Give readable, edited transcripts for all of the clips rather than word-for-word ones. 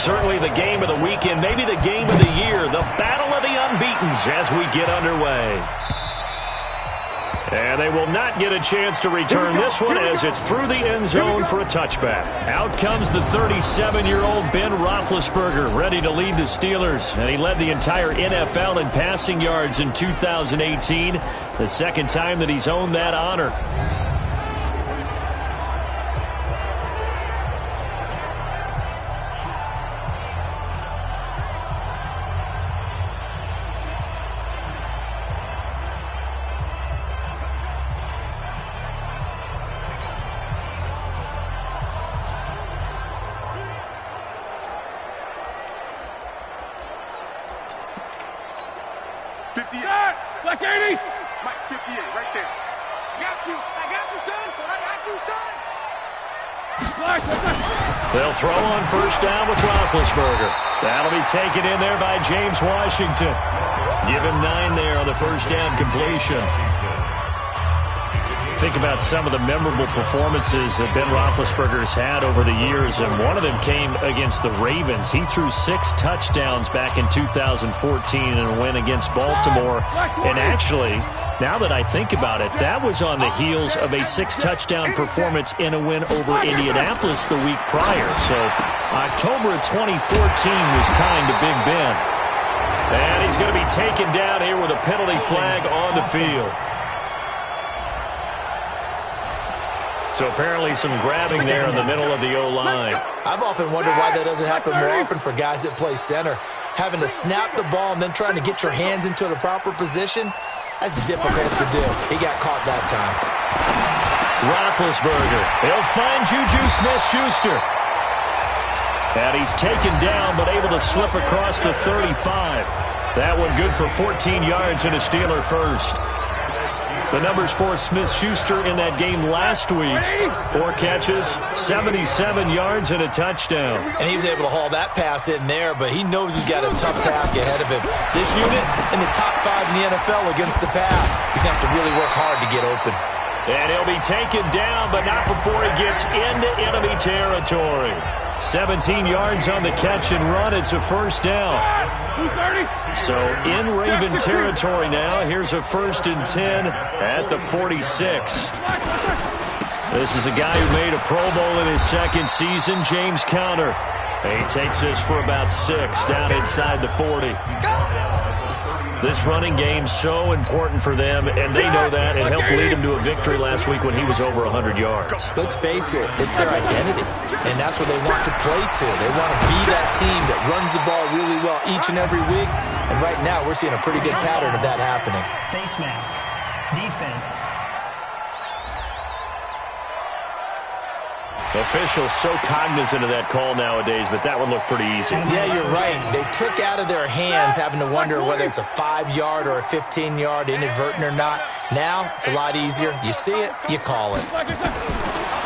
certainly the game of the weekend, maybe the game of the year, the battle of the unbeatens as we get underway. And they will not get a chance to return this one as it's through the end zone for a touchback. Out comes the 37-year-old Ben Roethlisberger, ready to lead the Steelers. And he led the entire NFL in passing yards in 2018, the second time that he's owned that honor. Black 80! Mike, 58, right there. I got you, son. I got you, son. Black. They'll throw on first down with Roethlisberger. That'll be taken in there by James Washington. Give him 9 there on the first down completion. Think about some of the memorable performances that Ben Roethlisberger's had over the years, and one of them came against the Ravens. He threw 6 touchdowns back in 2014 in a win against Baltimore. And actually, now that I think about it, that was on the heels of a 6-touchdown performance in a win over Indianapolis the week prior. So October of 2014 was kind to Big Ben. And he's going to be taken down here with a penalty flag on the field. So apparently some grabbing there in the middle of the O-line. I've often wondered why that doesn't happen more often for guys that play center. Having to snap the ball and then trying to get your hands into the proper position, that's difficult to do. He got caught that time. Roethlisberger. He'll find Juju Smith-Schuster. And he's taken down but able to slip across the 35. That one good for 14 yards and a Steeler first. The numbers for Smith-Schuster in that game last week. 4 catches, 77 yards, and a touchdown. And he was able to haul that pass in there, but he knows he's got a tough task ahead of him. This unit in the top 5 in the NFL against the pass. He's going to have to really work hard to get open. And he'll be taken down, but not before he gets into enemy territory. 17 yards on the catch and run. It's a first down. So in Raven territory now. Here's a 1st and 10 at the 46. This is a guy who made a Pro Bowl in his second season, James Conner. He takes this for about 6 down inside the 40. This running game's so important for them, and they know that. It helped lead him to a victory last week when he was over 100 yards. Let's face it, it's their identity, and that's what they want to play to. They want to be that team that runs the ball really well each and every week, and right now we're seeing a pretty good pattern of that happening. Face mask, defense. Officials so cognizant of that call nowadays, but that one looked pretty easy. Yeah, you're right. They took out of their hands having to wonder whether it's a 5-yard or a 15-yard, inadvertent or not. Now, it's a lot easier. You see it, you call it.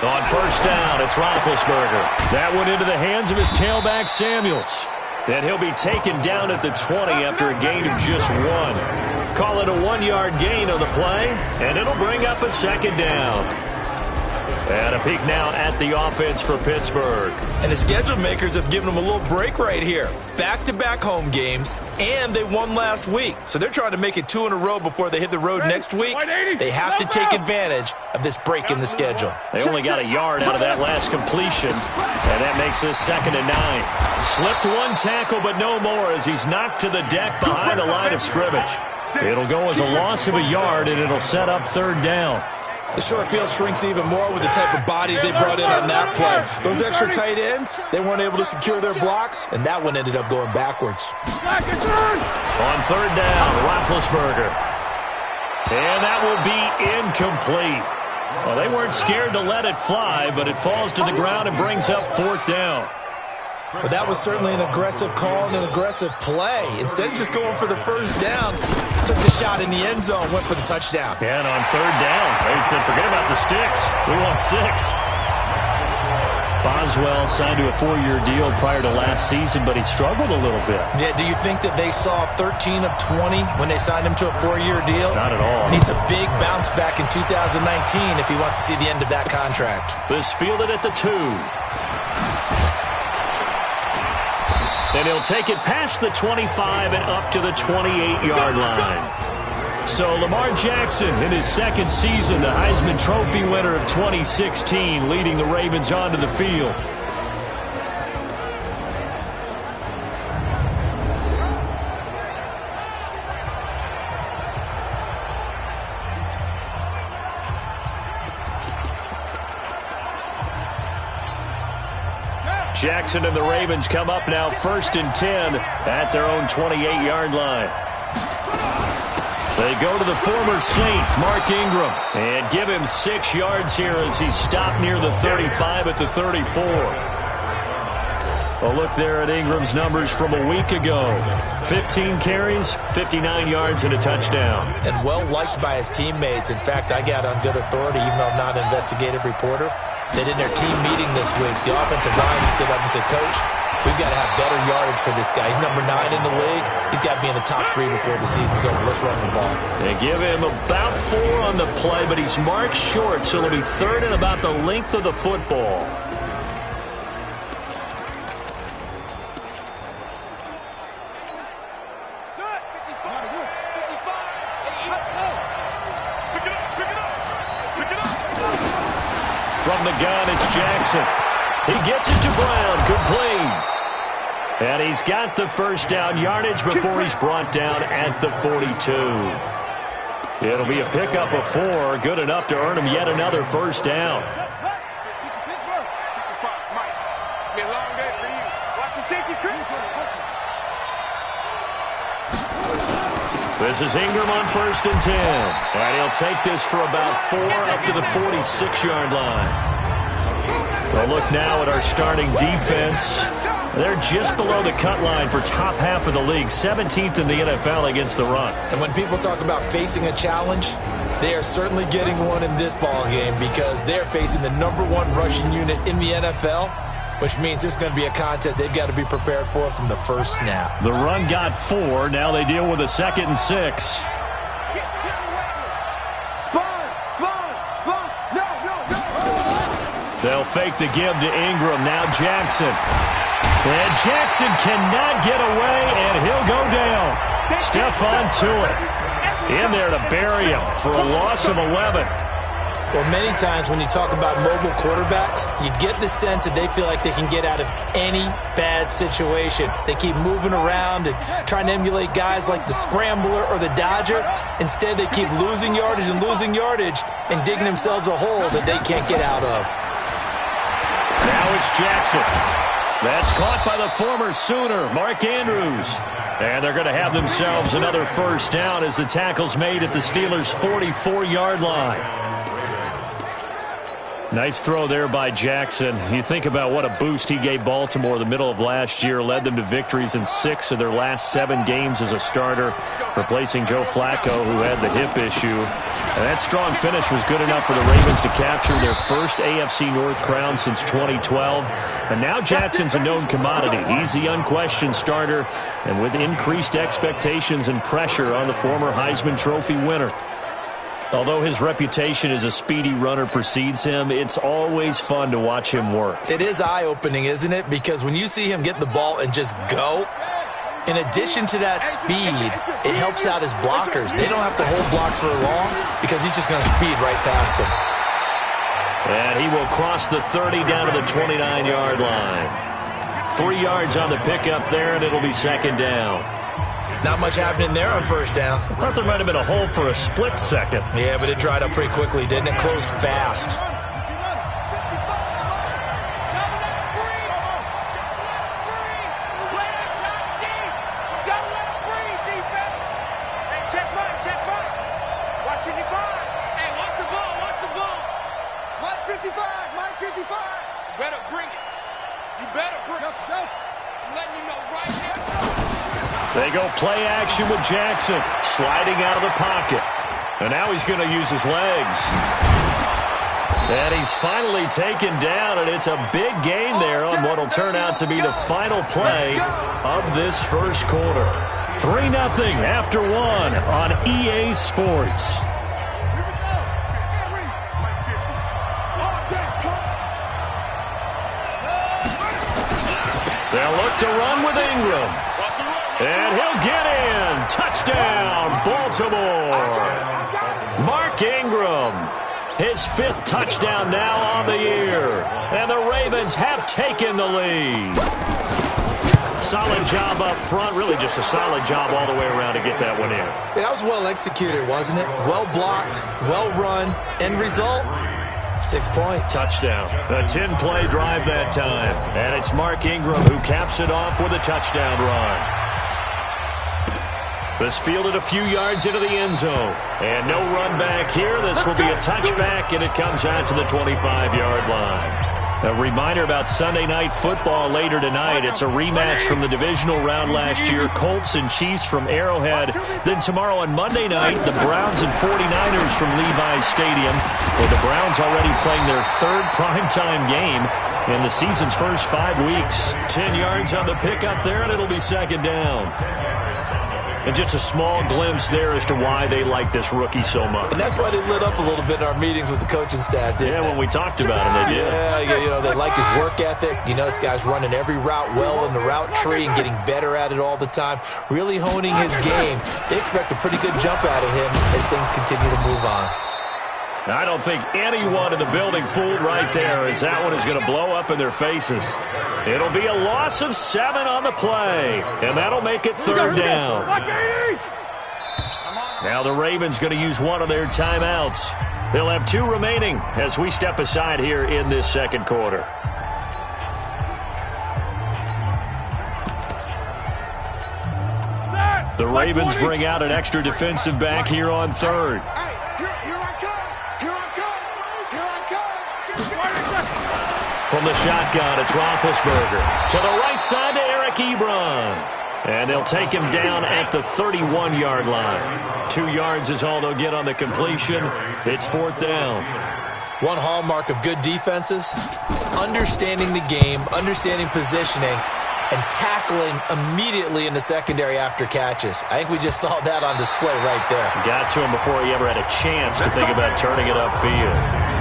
On first down, it's Roethlisberger. That went into the hands of his tailback, Samuels. Then he'll be taken down at the 20 after a gain of just 1. Call it a 1-yard gain on the play, and it'll bring up a 2nd down. And a peek now at the offense for Pittsburgh. And the schedule makers have given them a little break right here. Back-to-back home games, and they won last week. So they're trying to make it 2 in a row before they hit the road next week. They have to take advantage of this break in the schedule. They only got a yard out of that last completion, and that makes this 2nd and 9. Slipped 1 tackle, but no more as he's knocked to the deck behind the line of scrimmage. It'll go as a loss of a yard, and it'll set up 3rd down. The short field shrinks even more with the type of bodies they brought in on that play. Those extra tight ends, they weren't able to secure their blocks, and that one ended up going backwards. On 3rd down, Roethlisberger. And that will be incomplete. Well, they weren't scared to let it fly, but it falls to the ground and brings up 4th down. But that was certainly an aggressive call and an aggressive play. Instead of just going for the first down, took the shot in the end zone, went for the touchdown. And on 3rd down, they said, forget about the sticks. We want 6. Boswell signed to a 4-year deal prior to last season, but he struggled a little bit. Yeah, do you think that they saw 13 of 20 when they signed him to a 4-year deal? Not at all. Needs a big bounce back in 2019 if he wants to see the end of that contract. This fielded at the 2. And he'll take it past the 25 and up to the 28-yard line. So Lamar Jackson, in his second season, the Heisman Trophy winner of 2016, leading the Ravens onto the field. Jackson and the Ravens come up now 1st and 10 at their own 28-yard line. They go to the former Saint, Mark Ingram, and give him 6 yards here as he stopped near the 35 at the 34. A look there at Ingram's numbers from a week ago. 15 carries, 59 yards, and a touchdown. And well-liked by his teammates. In fact, I got on good authority, even though I'm not an investigative reporter, that in their team meeting this week, the offensive line stood up and said, Coach, we've got to have better yardage for this guy. He's number 9 in the league. He's got to be in the top 3 before the season's over. Let's run the ball. They give him about 4 on the play, but he's marked short, so it'll be 3rd and about the length of the football. From the gun, it's Jackson. He gets it to Brown. Complete. And he's got the first down yardage before he's brought down at the 42. It'll be a pickup of 4. Good enough to earn him yet another first down. This is Ingram on 1st and 10. And he'll take this for about 4 up to the 46-yard line. We'll look now at our starting defense. They're just below the cut line for top half of the league, 17th in the NFL against the run. And when people talk about facing a challenge, they are certainly getting one in this ball game because they're facing the number 1 rushing unit in the NFL, which means this is going to be a contest they've got to be prepared for from the first snap. The run got 4. Now they deal with a 2nd and 6. They'll fake the give to Ingram. Now Jackson. And Jackson cannot get away, and he'll go down. Stephon Tuitt in there to bury him for a loss of 11. Well, many times when you talk about mobile quarterbacks, you get the sense that they feel like they can get out of any bad situation. They keep moving around and trying to emulate guys like the Scrambler or the Dodger. Instead, they keep losing yardage and digging themselves a hole that they can't get out of. Now it's Jackson. That's caught by the former Sooner, Mark Andrews. And they're going to have themselves another first down as the tackle's made at the Steelers' 44-yard line. Nice throw there by Jackson. You think about what a boost he gave Baltimore the middle of last year, led them to victories in 6 of their last 7 games as a starter, replacing Joe Flacco, who had the hip issue. And that strong finish was good enough for the Ravens to capture their first AFC North crown since 2012. And now Jackson's a known commodity. He's the unquestioned starter, and with increased expectations and pressure on the former Heisman Trophy winner. Although his reputation as a speedy runner precedes him, it's always fun to watch him work. It is eye-opening, isn't it? Because when you see him get the ball and just go, in addition to that speed, it helps out his blockers. They don't have to hold blocks for long because he's just going to speed right past them. And he will cross the 30 down to the 29-yard line. 3 yards on the pickup there, and it'll be 2nd down. Not much happening there on first down. I thought there might have been a hole for a split second. Yeah, but it dried up pretty quickly, didn't it? Closed fast. They go play action with Jackson, sliding out of the pocket. And now he's going to use his legs. And he's finally taken down, and it's a big gain there on what will turn out to be the final play of this first quarter. 3-0 after 1 on EA Sports. They'll look to run with Ingram. And he'll get in. Touchdown, Baltimore. Mark Ingram, his 5th touchdown now on the year. And the Ravens have taken the lead. Solid job up front. Really just a solid job all the way around to get that one in. Yeah, that was well executed, wasn't it? Well blocked, well run. End result, 6 points. Touchdown. A 10-play drive that time. And it's Mark Ingram who caps it off with a touchdown run. This fielded a few yards into the end zone. And no run back here. This will be a touchback, and it comes out to the 25-yard line. A reminder about Sunday Night Football later tonight. It's a rematch from the divisional round last year. Colts and Chiefs from Arrowhead. Then tomorrow on Monday night, the Browns and 49ers from Levi's Stadium, where the Browns already playing their 3rd primetime game in the season's first 5 weeks. 10 yards on the pickup there, and it'll be 2nd down. And just a small glimpse there as to why they like this rookie so much. And that's why they lit up a little bit in our meetings with the coaching staff, didn't they? When we talked about him, they did. Yeah, they like his work ethic. This guy's running every route well in the route tree and getting better at it all the time, really honing his game. They expect a pretty good jump out of him as things continue to move on. I don't think anyone in the building fooled right there, as that one is going to blow up in their faces. It'll be a loss of 7 on the play, and that'll make it 3rd down. Now the Ravens going to use one of their timeouts. They'll have 2 remaining as we step aside here in this 2nd quarter. The Ravens bring out an extra defensive back here on 3rd. From the shotgun, it's Roethlisberger. To the right side to Eric Ebron. And they'll take him down at the 31-yard line. 2 yards is all they'll get on the completion. It's 4th down. One hallmark of good defenses is understanding the game, understanding positioning, and tackling immediately in the secondary after catches. I think we just saw that on display right there. Got to him before he ever had a chance to think about turning it upfield.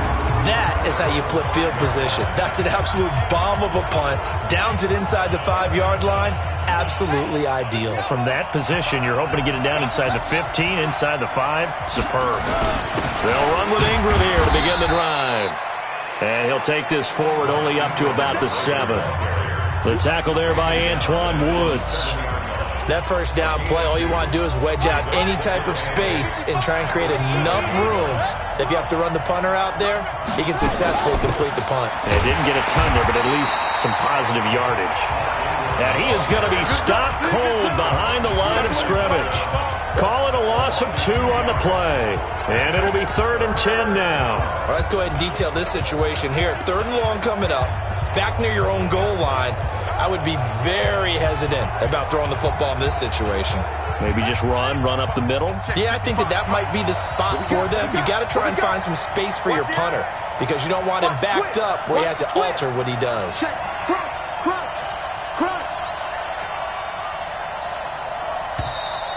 That is how you flip field position. That's an absolute bomb of a punt. Downs it inside the 5-yard line. Absolutely ideal. From that position, you're hoping to get it down inside the 15, inside the 5. Superb. They'll run with Ingram here to begin the drive. And he'll take this forward only up to about the 7. The tackle there by Antoine Woods. That first down play, all you want to do is wedge out any type of space and try and create enough room. If you have to run the punter out there, he can successfully complete the punt. They didn't get a ton there, but at least some positive yardage. And he is going to be stopped cold behind the line of scrimmage. Call it a loss of 2 on the play. And it'll be 3rd and 10 now. Well, let's go ahead and detail this situation here. 3rd and long coming up. Back near your own goal line. I would be very hesitant about throwing the football in this situation. Maybe just run up the middle? Yeah, I think that might be the spot for them. You got to try and find some space for your punter because you don't want him backed up where he has to alter what he does.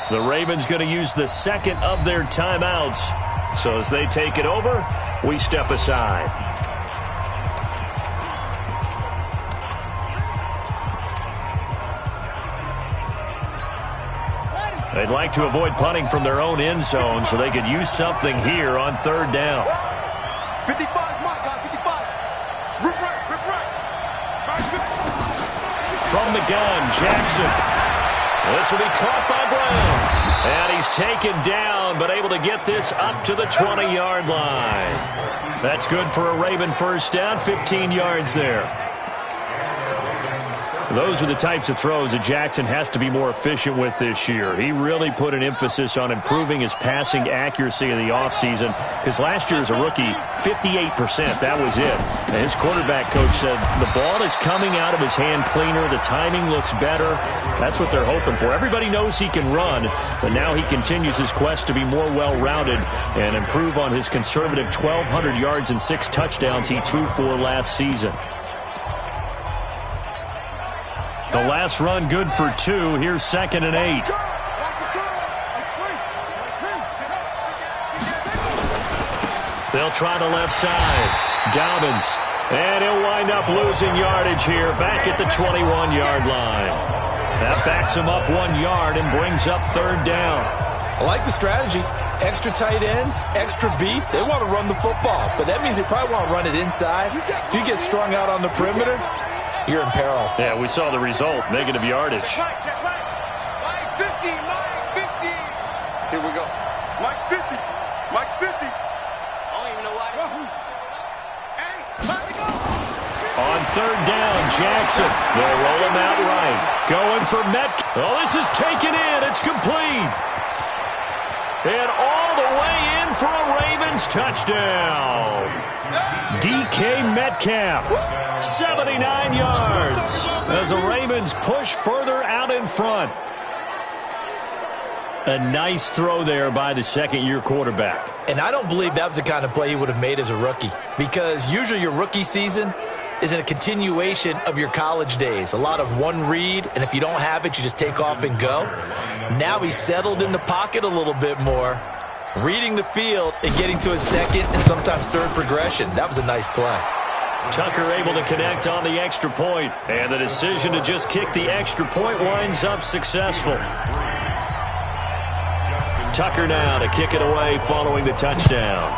The Ravens going to use the 2nd of their timeouts. So as they take it over, we step aside. They'd like to avoid punting from their own end zone so they could use something here on 3rd down. 55 is my guy, 55. Rip right. From the gun, Jackson. This will be caught by Brown. And he's taken down, but able to get this up to the 20-yard line. That's good for a Raven first down, 15 yards there. Those are the types of throws that Jackson has to be more efficient with this year. He really put an emphasis on improving his passing accuracy in the offseason because last year as a rookie, 58%, that was it. And his quarterback coach said the ball is coming out of his hand cleaner, the timing looks better. That's what they're hoping for. Everybody knows he can run, but now he continues his quest to be more well-rounded and improve on his conservative 1,200 yards and 6 touchdowns he threw for last season. The last run good for 2. Here's 2nd and 8. They'll try the left side. Dobbins And he'll wind up losing yardage here back at the 21-yard line. That backs him up 1 yard and brings up third down. I like the strategy. Extra tight ends, extra beef. They want to run the football, but that means they probably want to run it inside. If you get strung out on the perimeter, you're in peril. Yeah, we saw the result, negative yardage. Check right. Mike 50, Mike 50. Here we go. Mike 50. Mike 50. I don't even know why. Hey, time to go. On third down, Jackson. They'll roll him out right. Going for Metcalf. Oh, this is taken in. It's complete. And all the way in for a Ravens touchdown. DK Metcalf, 79 yards. As the Ravens push further out in front. A nice throw there by the second-year quarterback. And I don't believe that was the kind of play he would have made as a rookie, because usually your rookie season is a continuation of your college days. A lot of one read, and if you don't have it, you just take off and go. Now he's settled in the pocket a little bit more, reading the field and getting to his second and sometimes third progression. That was a nice play. Tucker able to connect on the extra point, and the decision to just kick the extra point winds up successful. Tucker now to kick it away following the touchdown.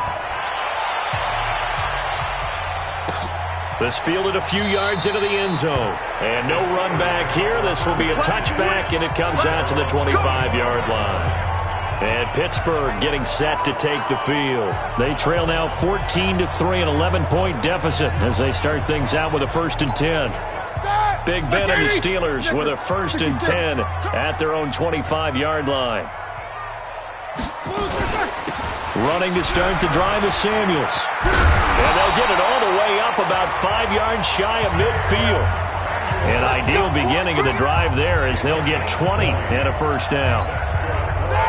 This fielded a few yards into the end zone. And no run back here. This will be a touchback, and it comes out to the 25-yard line. And Pittsburgh getting set to take the field. They trail now 14-3, an 11-point deficit as they start things out with a 1st and 10. Big Ben and the Steelers with a 1st and 10 at their own 25-yard line. Running to start the drive is Samuels. And they'll get it all the way up about 5 yards shy of midfield. An ideal beginning of the drive there as they'll get 20 and a 1st down.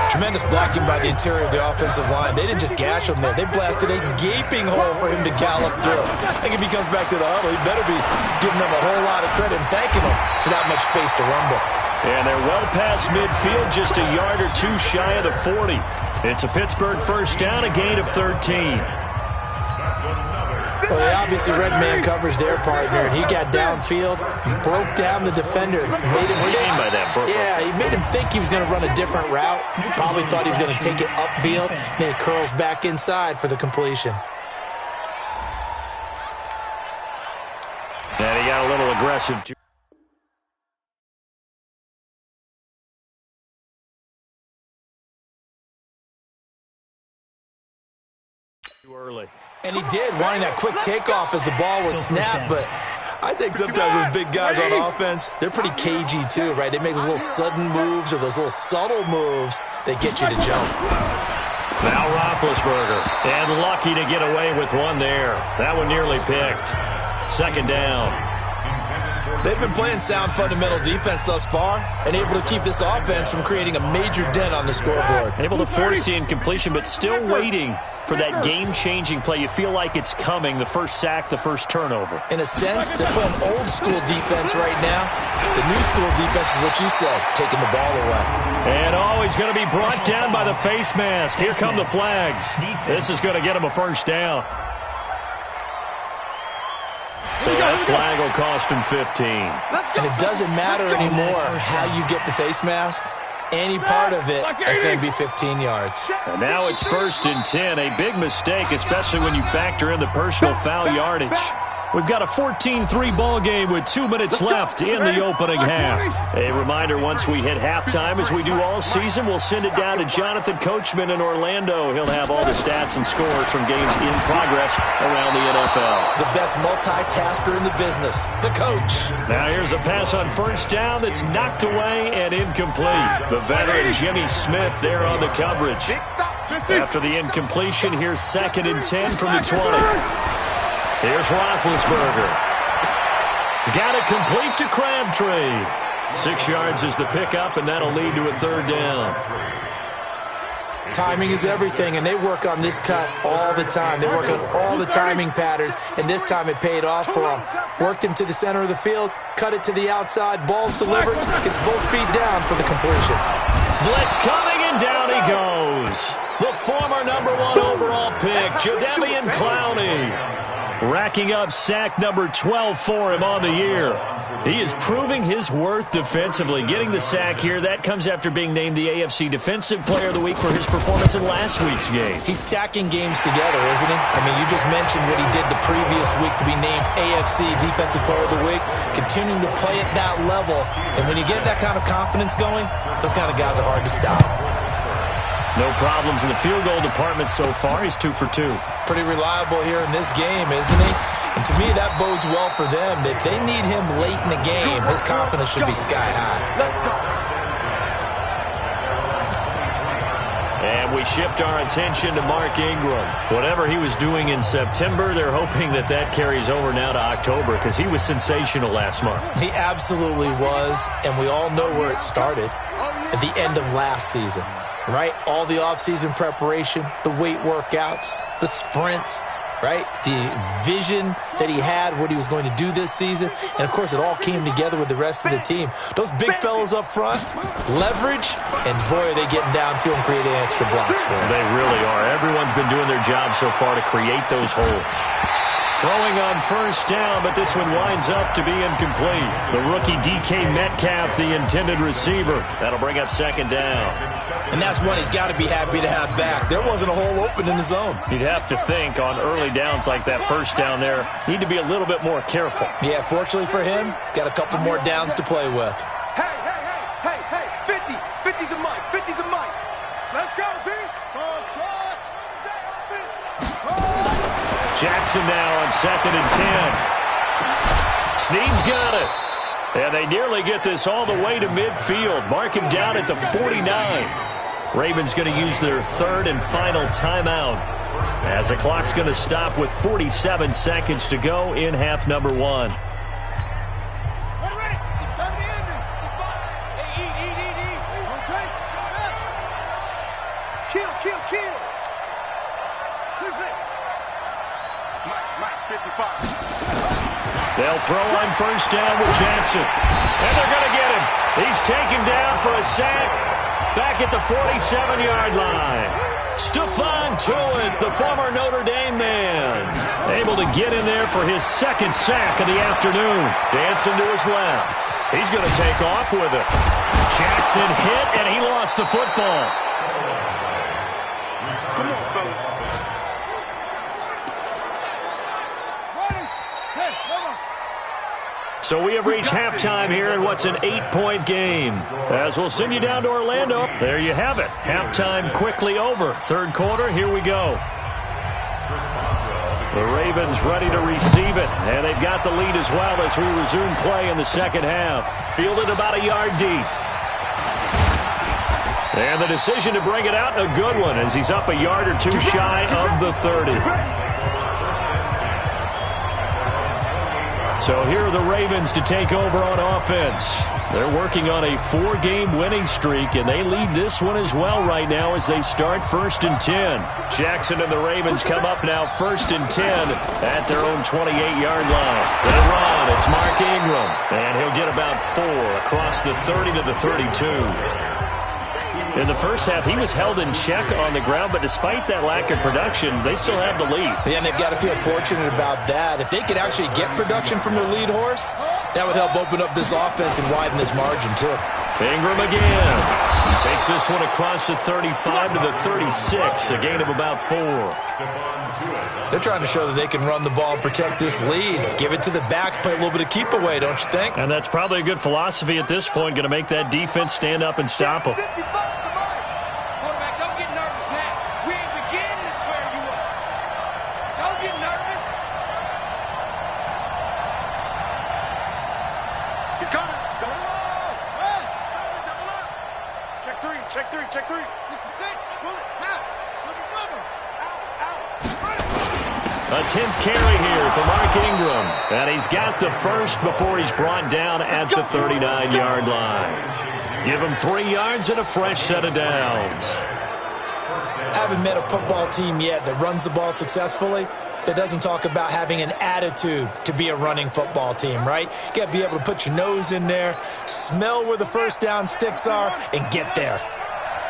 Tremendous blocking by the interior of the offensive line. They didn't just gash him there. They blasted a gaping hole for him to gallop through. I think if he comes back to the huddle, he better be giving them a whole lot of credit and thanking them for that much space to rumble. And they're well past midfield, just a yard or two shy of the 40. It's a Pittsburgh 1st down, a gain of 13. Well, they obviously read man coverage their partner, and he got downfield, broke down the defender, made him think. By that, he made him think he was going to run a different route. Probably thought he was going to take it upfield, then it curls back inside for the completion. And he got a little aggressive. Early. And he did, wanting that quick takeoff as the ball was snapped, but I think sometimes those big guys on offense, they're pretty cagey too, right? They make those little sudden moves or those little subtle moves that get you to jump. Now Roethlisberger, and lucky to get away with one there. That one nearly picked. 2nd down. They've been playing sound fundamental defense thus far and able to keep this offense from creating a major dent on the scoreboard. Able to force the incompletion, but still waiting for that game-changing play. You feel like it's coming, the first sack, the first turnover. In a sense, they're playing old-school defense right now. The new-school defense is what you said, taking the ball away. And he's going to be brought down by the face mask. Here come the flags. This is going to get him a 1st down. So that flag will cost him 15. And it doesn't matter anymore how you get the face mask. Any part of it is going to be 15 yards. And now it's 1st and 10. A big mistake, especially when you factor in the personal foul yardage. We've got a 14-3 ball game with 2 minutes left in the opening half. A reminder, once we hit halftime, as we do all season, we'll send it down to Jonathan Coachman in Orlando. He'll have all the stats and scores from games in progress around the NFL. The best multitasker in the business, the coach. Now here's a pass on 1st down that's knocked away and incomplete. The veteran Jimmy Smith there on the coverage. After the incompletion, here's 2nd and 10 from the 20. Here's Roethlisberger. Got it complete to Crabtree. 6 yards is the pickup, and that'll lead to a 3rd down. Timing is everything, and they work on this cut all the time. They work on all the timing patterns, and this time it paid off for them. Worked him to the center of the field, cut it to the outside, ball's delivered, gets both feet down for the completion. Blitz coming, and down he goes. The former #1 overall pick, Jadeveon Clowney. racking up sack number 12 for him on the year. He is proving his worth defensively. Getting the sack here, that comes after being named the AFC Defensive Player of the Week for his performance in last week's game. He's stacking games together, isn't he? I mean, you just mentioned what he did the previous week to be named AFC Defensive Player of the Week, continuing to play at that level. And when you get that kind of confidence going, those kind of guys are hard to stop. No problems in the field goal department so far. He's 2 for 2. Pretty reliable here in this game, isn't he? And to me, that bodes well for them. If they need him late in the game, his confidence should be sky high. Let's go. And we shift our attention to Mark Ingram. Whatever he was doing in September, they're hoping that that carries over now to October because he was sensational last month. He absolutely was, and we all know where it started at the end of last season, right? All the offseason preparation, the weight workouts, the sprints, right? The vision that he had, what he was going to do this season. And, of course, it all came together with the rest of the team. Those big fellas up front, leverage, and, boy, are they getting downfield and creating extra blocks for him. They really are. Everyone's been doing their job so far to create those holes. Throwing on first down, but this one winds up to be incomplete. The rookie DK Metcalf, the intended receiver. That'll bring up second down. And that's one he's got to be happy to have back. There wasn't a hole open in the zone. You'd have to think on early downs like that first down there, need to be a little bit more careful. Yeah, fortunately for him, got a couple more downs to play with. Hey, 50. 50's a mic. 50's a mic. Let's go, D. Jackson now on 2nd and 10. Snead's got it. And they nearly get this all the way to midfield. Mark him down at the 49. Ravens going to use their third and final timeout as the clock's going to stop with 47 seconds to go in half number 1. They'll throw on first down with Jackson. And they're going to get him. He's taken down for a sack back at the 47-yard line. Stephon Tuitt, the former Notre Dame man, able to get in there for his second sack of the afternoon. Dancing to his left. He's going to take off with it. Jackson hit, and he lost the football. Come on, fellas. So we have reached halftime here in what's an 8-point game. As we'll send you down to Orlando. There you have it. Halftime quickly over. Third quarter, here we go. The Ravens ready to receive it. And they've got the lead as well as we resume play in the second half. Fielded about a yard deep. And the decision to bring it out, a good one, as he's up a yard or two shy of the 30. So here are the Ravens to take over on offense. They're working on a 4-game winning streak, and they lead this one as well right now as they start 1st and 10. Jackson and the Ravens come up now 1st and 10 at their own 28-yard line. They run. It's Mark Ingram, and he'll get about 4 across the 30 to the 32. In the first half, he was held in check on the ground, but despite that lack of production, they still have the lead. Yeah, and they've got to feel fortunate about that. If they could actually get production from their lead horse, that would help open up this offense and widen this margin, too. Ingram again. He takes this one across the 35 to the 36, a gain of about 4. They're trying to show that they can run the ball and protect this lead. Give it to the backs, play a little bit of keep away, don't you think? And that's probably a good philosophy at this point, going to make that defense stand up and stop them. Quarterback, don't get nervous now. We ain't beginning to swear you up. Don't get nervous. He's coming. Double up. Double up. Check three. 66. Pull it. Half. Look at rubber. A 10th carry here for Mark Ingram. And he's got the first before he's brought down at the 39-yard line. Give him 3 yards and a fresh set of downs. I haven't met a football team yet that runs the ball successfully that doesn't talk about having an attitude to be a running football team, right? You got to be able to put your nose in there, smell where the first down sticks are, and get there.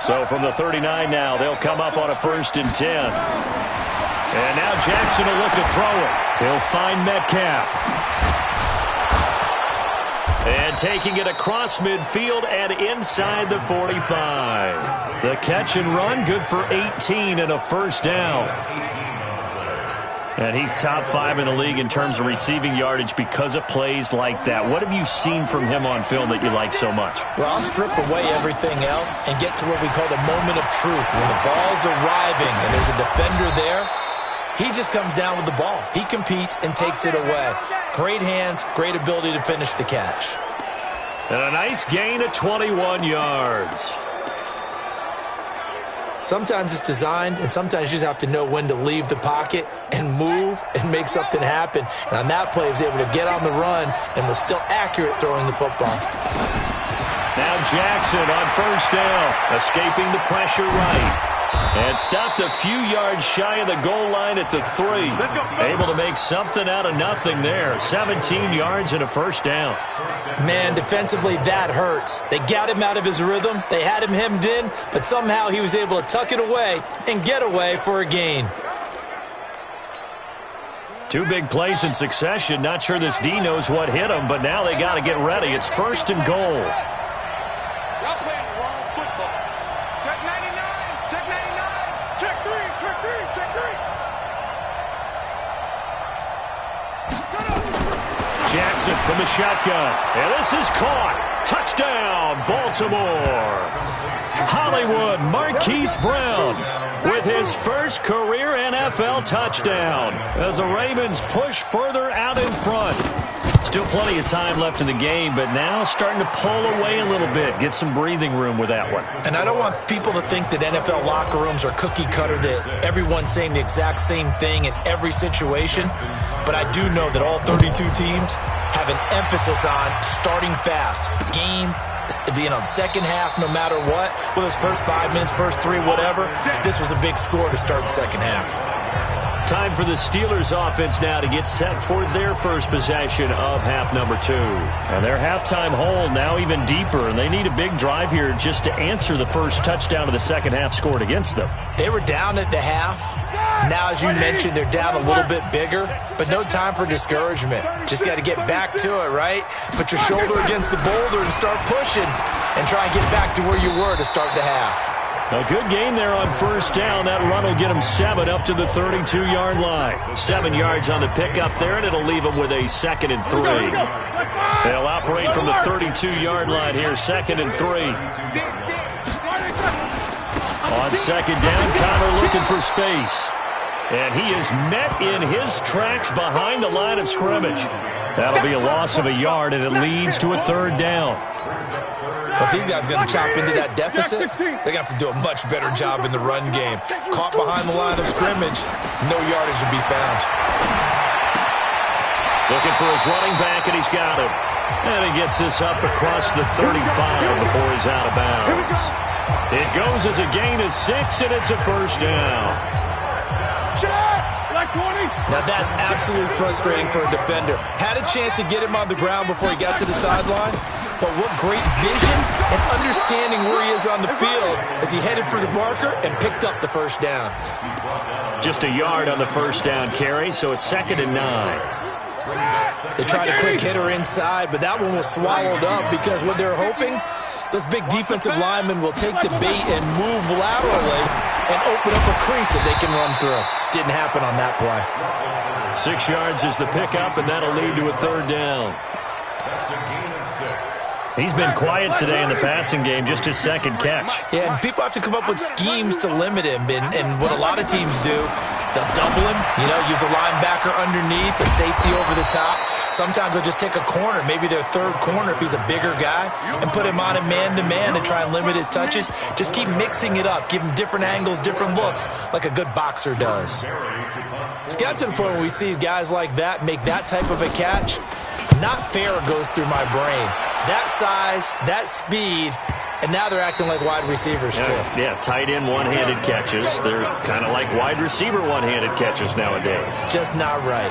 So from the 39 now, they'll come up on a 1st and 10. And now Jackson will look to throw it. He'll find Metcalf. And taking it across midfield and inside the 45. The catch and run, good for 18 and a first down. And he's top 5 in the league in terms of receiving yardage because of plays like that. What have you seen from him on film that you like so much? Well, I'll strip away everything else and get to what we call the moment of truth. When the ball's arriving and there's a defender there, he just comes down with the ball. He competes and takes it away. Great hands, great ability to finish the catch. And a nice gain of 21 yards. Sometimes it's designed, and sometimes you just have to know when to leave the pocket and move and make something happen. And on that play, he was able to get on the run and was still accurate throwing the football. Now Jackson on first down, escaping the pressure right. And stopped a few yards shy of the goal line at the 3. Able to make something out of nothing there. 17 yards and a first down. Man, defensively, that hurts. They got him out of his rhythm. They had him hemmed in, but somehow he was able to tuck it away and get away for a gain. 2 big plays in succession. Not sure this D knows what hit him, but now they got to get ready. It's first and goal. Y'all playing the wrong football. Check 99, check 99, check 3, check 3, check 3. Jackson from the shotgun. And this is caught. Touchdown, Baltimore. Hollywood Marquise Brown with his first career NFL touchdown as the Ravens push further out in front. Still plenty of time left in the game, but now starting to pull away a little bit. Get some breathing room with that one. And I don't want people to think that NFL locker rooms are cookie cutter, that everyone's saying the exact same thing in every situation. But I do know that all 32 teams have an emphasis on starting fast. Game, second half, no matter what. Whether it's first 5 minutes, first 3, whatever. This was a big score to start the second half. Time for the Steelers offense now to get set for their first possession of half number 2. And their halftime hole now even deeper, and they need a big drive here just to answer the first touchdown of the second half scored against them. They were down at the half. Now, as you mentioned, they're down a little bit bigger, but no time for discouragement. Just got to get back to it, right? Put your shoulder against the boulder and start pushing and try and get back to where you were to start the half. A good gain there on first down. That run will get them 7 up to the 32-yard line. 7 yards on the pickup there, and it'll leave them with a 2nd and 3. They'll operate from the 32-yard line here, 2nd and 3. On second down, Connor looking for space. And he is met in his tracks behind the line of scrimmage. That'll be a loss of a yard, and it leads to a 3rd down. But these guys are going to chop into that deficit. They're going to have to do a much better job in the run game. Caught behind the line of scrimmage, no yardage to be found. Looking for his running back, and he's got him. And he gets this up across the 35 before he's out of bounds. It goes as a gain of 6, and it's a first down. Now that's absolutely frustrating for a defender. Had a chance to get him on the ground before he got to the sideline, but what great vision and understanding where he is on the field as he headed for the marker and picked up the first down. Just a yard on the first down carry, so it's 2nd and 9. They tried a quick hitter inside, but that one was swallowed up because what they're hoping, those big defensive linemen will take the bait and move laterally and open up a crease that they can run through. Didn't happen on that play. 6 yards is the pickup, and that'll lead to a 3rd down. He's been quiet today in the passing game, just his 2nd catch. Yeah, and people have to come up with schemes to limit him, and what a lot of teams do, they'll double him, use a linebacker underneath, a safety over the top. Sometimes they'll just take a corner, maybe their 3rd corner if he's a bigger guy, and put him on a man-to-man and try and limit his touches. Just keep mixing it up, give him different angles, different looks, like a good boxer does. It's got to the point where we see guys like that make that type of a catch. Not fair goes through my brain. That size, that speed, and now they're acting like wide receivers too. Yeah, tight end one-handed catches. They're kind of like wide receiver one-handed catches nowadays. Just not right.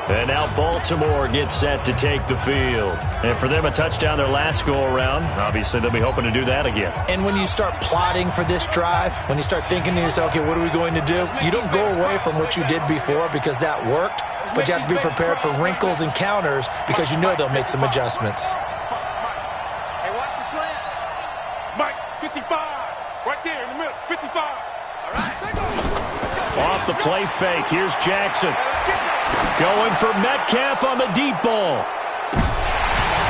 And now Baltimore gets set to take the field. And for them, a touchdown their last go-around. Obviously, they'll be hoping to do that again. And when you start plotting for this drive, when you start thinking to yourself, okay, what are we going to do? You don't go away from what you did before because that worked, but you have to be prepared for wrinkles and counters because you know they'll make some adjustments. Hey, watch the slant. Mike, 55. Right there in the middle, 55. All right. Off the play fake, here's Jackson. Going for Metcalf on the deep ball.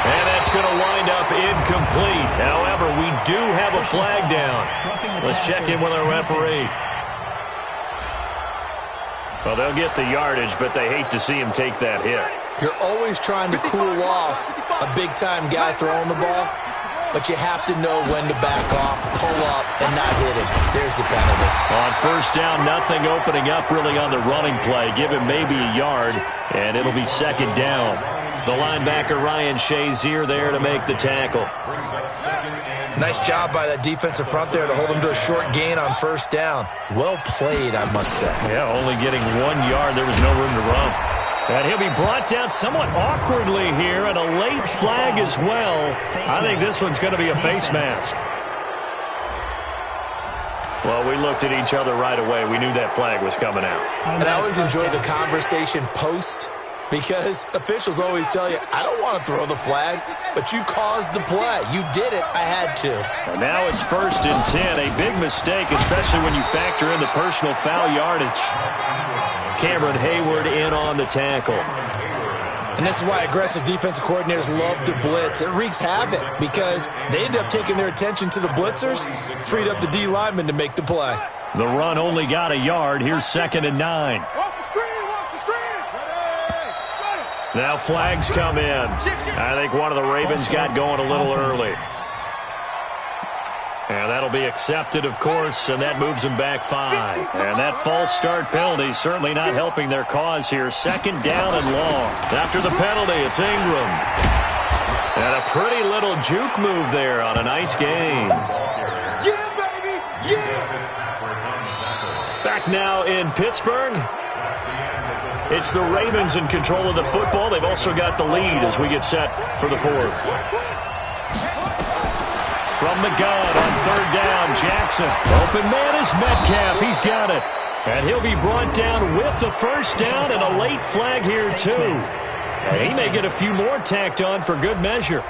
And that's going to wind up incomplete. However, we do have a flag down. Let's check in with our referee. Well, they'll get the yardage, but they hate to see him take that hit. You're always trying to cool off a big-time guy throwing the ball, but you have to know when to back off, pull up, and not hit him. There's the penalty. On first down, nothing opening up really on the running play. Give him maybe a yard, and it'll be second down. The linebacker, Ryan Shazier, there to make the tackle. Nice job by that defensive front there to hold him to a short gain on first down. Well played, I must say. Yeah, only getting 1 yard. There was no room to run. And he'll be brought down somewhat awkwardly here, and a late flag as well. I think this one's going to be a face mask. Well, we looked at each other right away. We knew that flag was coming out. And I always enjoy the conversation post, because officials always tell you, I don't want to throw the flag, but you caused the play. You did it. I had to. And now it's 1st and 10. A big mistake, especially when you factor in the personal foul yardage. Cameron Hayward in on the tackle. And this is why aggressive defensive coordinators love to blitz. It wreaks havoc because they end up taking their attention to the blitzers, freed up the D lineman to make the play. The run only got a yard. Here's 2nd and 9. Watch the screen, watch the screen. Now flags come in. I think one of the Ravens got going a little early. And that'll be accepted, of course, and that moves them back 5. And that false start penalty certainly not helping their cause here. 2nd down and long. After the penalty, it's Ingram. And a pretty little juke move there on a nice gain. Yeah, baby, yeah. Back now in Pittsburgh. It's the Ravens in control of the football. They've also got the lead as we get set for the 4th. From the gun on 3rd down, Jackson. Open man is Metcalf. He's got it. And he'll be brought down with the first down and a late flag here, too. And he may get a few more tacked on for good measure.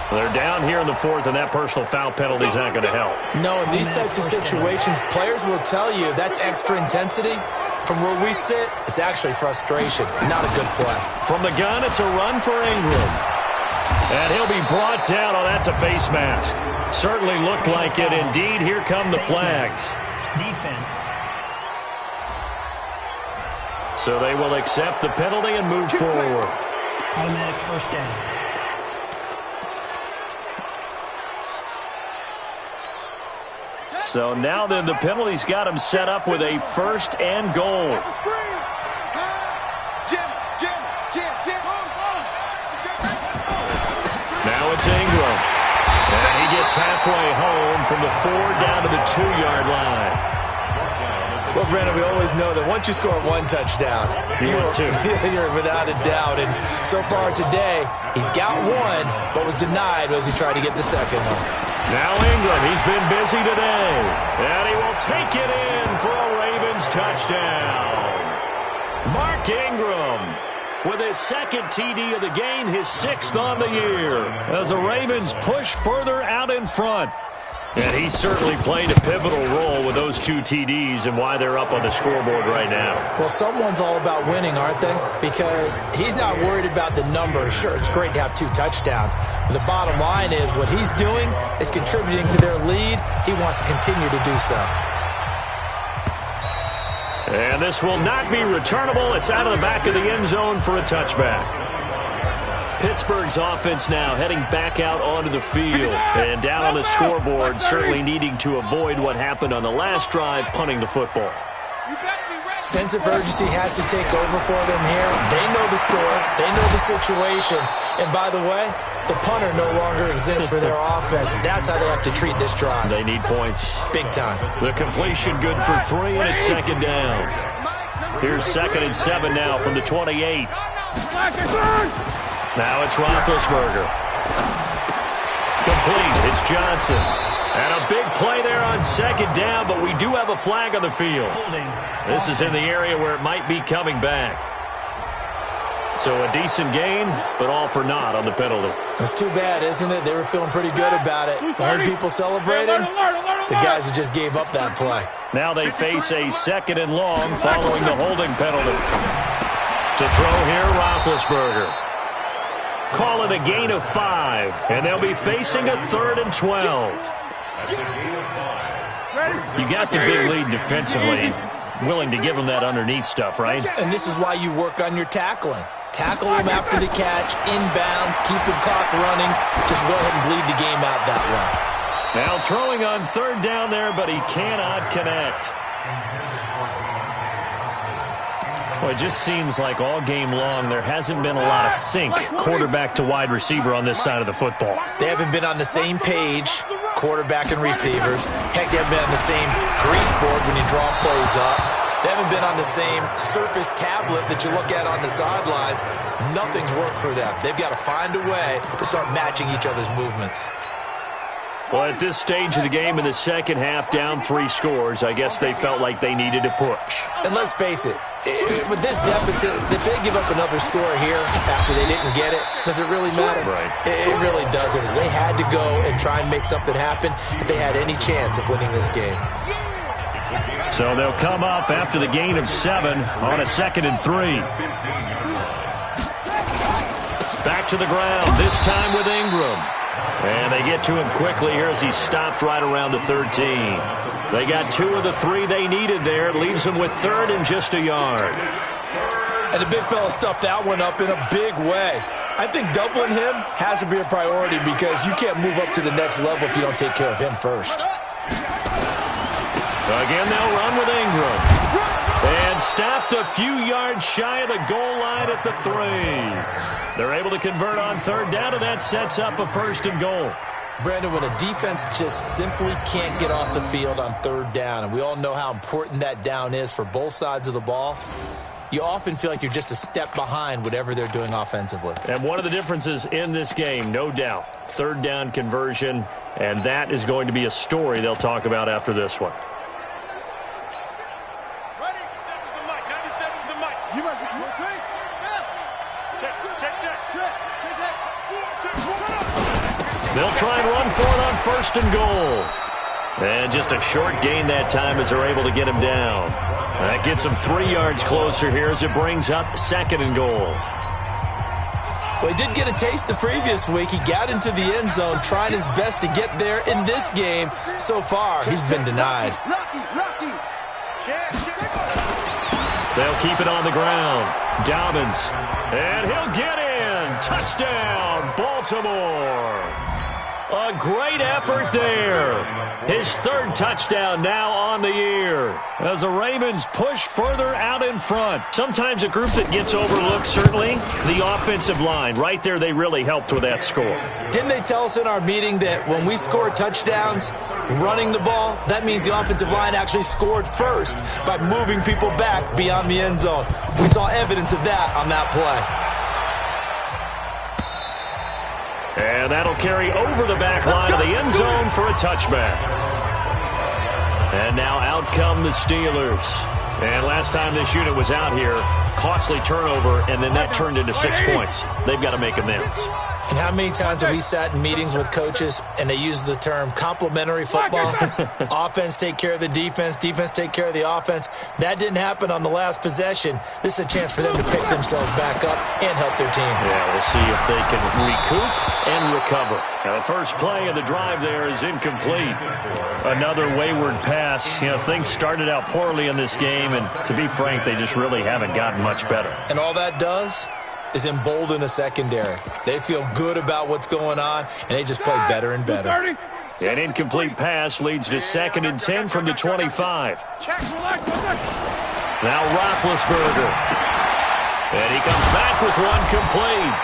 They're down here in the 4th, and that personal foul penalty is not going to help. No, in these types of situations, players will tell you that's extra intensity. From where we sit, it's actually frustration. Not a good play. From the gun, it's a run for Ingram. And he'll be brought down. Oh, that's a face mask. Certainly looked like it. Indeed, here come the flags. Defense. So they will accept the penalty and move forward. Automatic first down. So now then the penalty's got him set up with a 1st and goal. Watch the screen. Pass. Jim. Now it's Ingram. And he gets halfway home from the 4 down to the 2-yard line. Well, Brandon, we always know that once you score 1 touchdown, you're without a doubt. And so far today, he's got 1, but was denied as he tried to get the second one. Now Ingram, he's been busy today. And he will take it in for a Ravens touchdown. Mark Ingram with his 2nd TD of the game, his 6th on the year, as the Ravens push further out in front. And he certainly played a pivotal role with those 2 TDs and why they're up on the scoreboard right now. Well, someone's all about winning, aren't they? Because he's not worried about the number. Sure, it's great to have 2 touchdowns. But the bottom line is what he's doing is contributing to their lead. He wants to continue to do so. And this will not be returnable. It's out of the back of the end zone for a touchback. Pittsburgh's offense now heading back out onto the field. And down on the scoreboard, certainly needing to avoid what happened on the last drive, punting the football. Sense of urgency has to take over for them here. They know the score. They know the situation. And by the way, the punter no longer exists for their offense. That's how they have to treat this drive. They need points. Big time. The completion good for 3, and it's 2nd down. Here's 2nd and 7 now from the 28. Now it's Roethlisberger. Complete. It's Johnson. And a big play there on 2nd down, but we do have a flag on the field. This is in the area where it might be coming back. So a decent gain, but all for naught on the penalty. That's too bad, isn't it? They were feeling pretty good about it. Heard people celebrating. The guys that just gave up that play. Now they face a 2nd and long following the holding penalty. To throw here, Roethlisberger. Call it a gain of 5, and they'll be facing a 3rd and 12. You got the big lead defensively. Willing to give them that underneath stuff, right? And this is why you work on your tackling. Tackle them after the catch, inbounds, keep the clock running. Just go ahead and bleed the game out that way. Now throwing on 3rd down there, but he cannot connect. Well, it just seems like all game long there hasn't been a lot of sync quarterback to wide receiver on this side of the football. They haven't been on the same page, quarterback and receivers. Heck, they haven't been on the same grease board when you draw plays up. They haven't been on the same surface tablet that you look at on the sidelines. Nothing's worked for them. They've got to find a way to start matching each other's movements. Well, at this stage of the game in the second half, down 3 scores, I guess they felt like they needed to push. And let's face it, with this deficit, if they give up another score here after they didn't get it, does it really matter? Right. It really doesn't. They had to go and try and make something happen if they had any chance of winning this game. So they'll come up after the gain of 7 on a 2nd and 3. Back to the ground, this time with Ingram. And they get to him quickly here as he stopped right around the 13. They got 2 of the 3 they needed there. It leaves them with 3rd and just a yard. And the big fella stuffed that one up in a big way. I think doubling him has to be a priority because you can't move up to the next level if you don't take care of him first. Again, they'll run with Ingram. And stopped a few yards shy of the goal line at the 3. They're able to convert on 3rd down, and that sets up a 1st and goal. Brandon, when a defense just simply can't get off the field on 3rd down, and we all know how important that down is for both sides of the ball, you often feel like you're just a step behind whatever they're doing offensively. And one of the differences in this game, no doubt, 3rd down conversion, and that is going to be a story they'll talk about after this one. They'll try and run for it on 1st and goal. And just a short gain that time as they're able to get him down. That gets him 3 yards closer here as it brings up 2nd and goal. Well, he did get a taste the previous week. He got into the end zone trying his best to get there in this game. So far, he's been denied. They'll keep it on the ground. Dobbins. And he'll get in. Touchdown, Baltimore. A great effort there. His 3rd touchdown now on the year as the Ravens push further out in front. Sometimes a group that gets overlooked, certainly, the offensive line. Right there, they really helped with that score. Didn't they tell us in our meeting that when we score touchdowns running the ball, that means the offensive line actually scored first by moving people back beyond the end zone? We saw evidence of that on that play. And that'll carry over the back line of the end zone for a touchback. And now out come the Steelers. And last time this unit was out here, costly turnover, and then that turned into 6 points. They've got to make amends. And how many times have we sat in meetings with coaches and they use the term complementary football? Offense take care of the defense, defense take care of the offense. That didn't happen on the last possession. This is a chance for them to pick themselves back up and help their team. Yeah, we'll see if they can recoup and recover. Now, the first play of the drive there is incomplete. Another wayward pass. You know, things started out poorly in this game, and to be frank, they just really haven't gotten much better. And all that does is embolden a secondary. They feel good about what's going on, and they just play better and better. An incomplete pass leads to 2nd and 10 from the 25. Now Roethlisberger. And he comes back with one complete.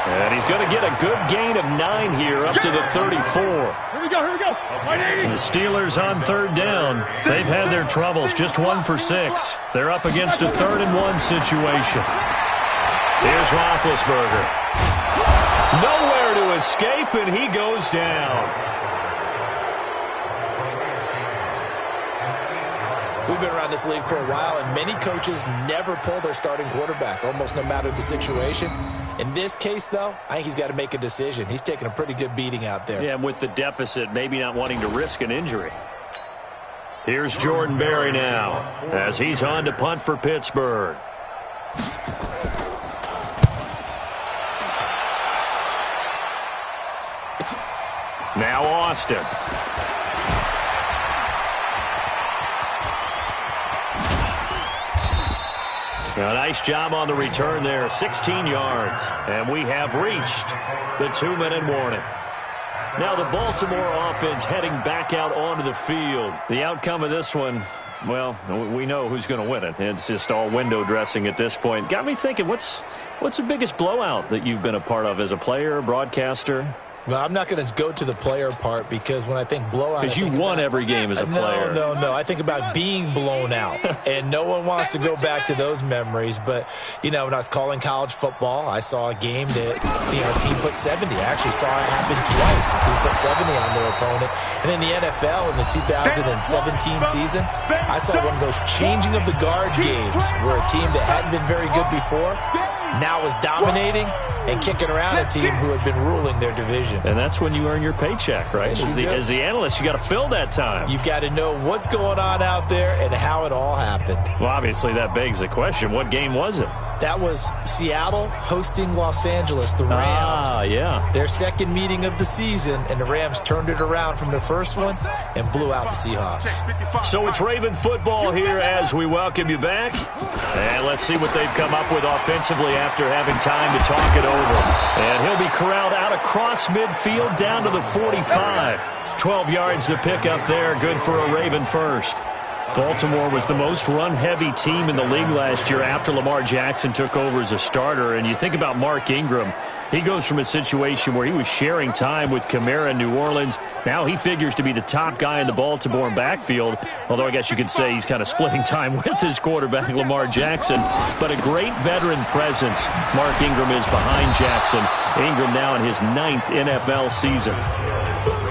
And he's going to get a good gain of 9 here, up to the 34. Here we go. The Steelers on third down. They've had their troubles, just 1 for 6. They're up against a 3rd-and-1 situation. Here's Roethlisberger. Nowhere to escape, and he goes down. We've been around this league for a while, and many coaches never pull their starting quarterback, almost no matter the situation. In this case, though, I think he's got to make a decision. He's taking a pretty good beating out there. Yeah, and with the deficit, maybe not wanting to risk an injury. Here's Jordan Berry now, as he's on to punt for Pittsburgh. Now Austin. A nice job on the return there, 16 yards. And we have reached the 2-minute warning. Now the Baltimore offense heading back out onto the field. The outcome of this one, well, we know who's going to win it. It's just all window dressing at this point. Got me thinking, what's the biggest blowout that you've been a part of as a player, broadcaster? Well, I'm not going to go to the player part because when I think blowout... Because you won every game as a player. No. I think about being blown out, and no one wants to go back to those memories. But, when I was calling college football, I saw a game that, a team put 70. I actually saw it happen twice. A team put 70 on their opponent. And in the NFL, in the 2017 season, I saw one of those changing of the guard games where a team that hadn't been very good before now is dominating and kicking around a team who had been ruling their division. And that's when you earn your paycheck, right? As the analyst, you got to fill that time. You've got to know what's going on out there and how it all happened. Well, obviously, that begs the question, what game was it? That was Seattle hosting Los Angeles, the Rams. Ah, yeah. Their second meeting of the season, and the Rams turned it around from their first one and blew out the Seahawks. So it's Raven football here as we welcome you back. And let's see what they've come up with offensively after having time to talk it over. And he'll be corralled out across midfield down to the 45. 12 yards to pick up there. Good for a Raven first. Baltimore was the most run-heavy team in the league last year after Lamar Jackson took over as a starter. And you think about Mark Ingram. He goes from a situation where he was sharing time with Kamara in New Orleans. Now he figures to be the top guy in the Baltimore backfield. Although I guess you could say he's kind of splitting time with his quarterback, Lamar Jackson. But a great veteran presence. Mark Ingram is behind Jackson. Ingram now in his 9th NFL season.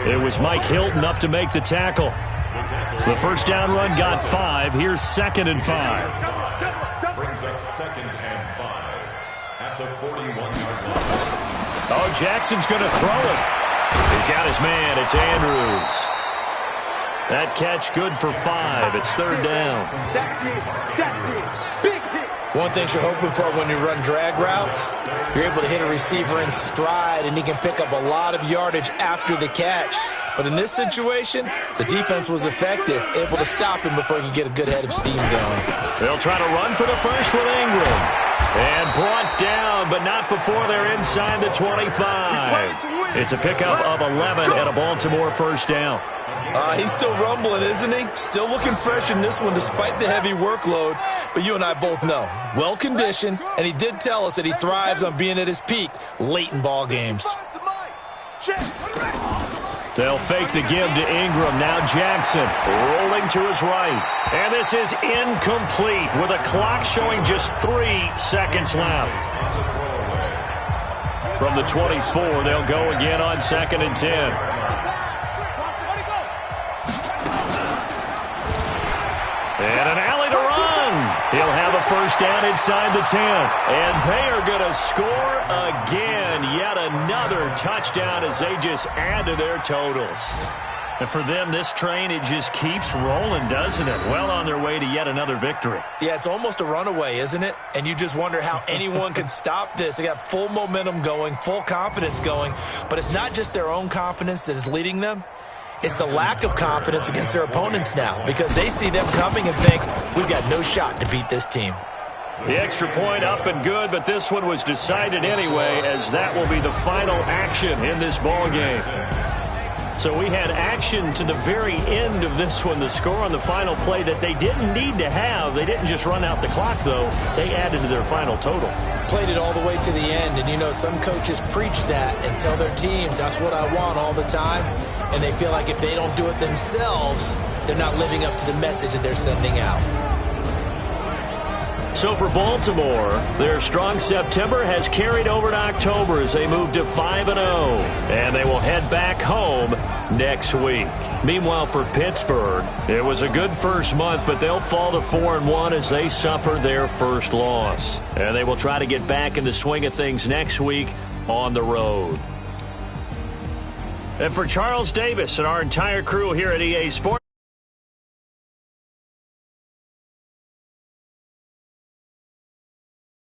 It was Mike Hilton up to make the tackle. The first down run got 5. Here's 2nd and 5. Brings up 2nd and 5 at the 41-yard line. Oh, Jackson's going to throw it. He's got his man. It's Andrews. That catch good for 5. It's 3rd down. That's it. Big hit. One thing you're hoping for when you run drag routes, you're able to hit a receiver in stride, and he can pick up a lot of yardage after the catch. But in this situation, the defense was effective, able to stop him before he could get a good head of steam going. They'll try to run for the first with Ingram. And brought down, but not before they're inside the 25. It's a pickup of 11 and a Baltimore first down. He's still rumbling, isn't he? Still looking fresh in this one despite the heavy workload. But you and I both know, well-conditioned, and he did tell us that he thrives on being at his peak late in ball games. They'll fake the give to Ingram. Now Jackson rolling to his right. And this is incomplete with a clock showing just 3 seconds left. From the 24, they'll go again on 2nd and 10. And an alley to run. He'll have a first down inside the 10. And they are going to score again. Yet another touchdown as they just add to their totals. And for them, this train, it just keeps rolling, doesn't it? Well on their way to yet another victory. Yeah, it's almost a runaway, isn't it? And you just wonder how anyone could stop this. They got full momentum going, full confidence going. But it's not just their own confidence that is leading them. It's the lack of confidence against their opponents now because they see them coming and think, we've got no shot to beat this team. The extra point up and good, but this one was decided anyway as that will be the final action in this ball game. So we had action to the very end of this one. The score on the final play that they didn't need to have. They didn't just run out the clock, though. They added to their final total. Played it all the way to the end. And, you know, some coaches preach that and tell their teams, that's what I want all the time. And they feel like if they don't do it themselves, they're not living up to the message that they're sending out. So for Baltimore, their strong September has carried over to October as they move to 5-0. And they will head back home next week. Meanwhile, for Pittsburgh, it was a good first month, but they'll fall to 4-1 as they suffer their first loss. And they will try to get back in the swing of things next week on the road. And for Charles Davis and our entire crew here at EA Sports,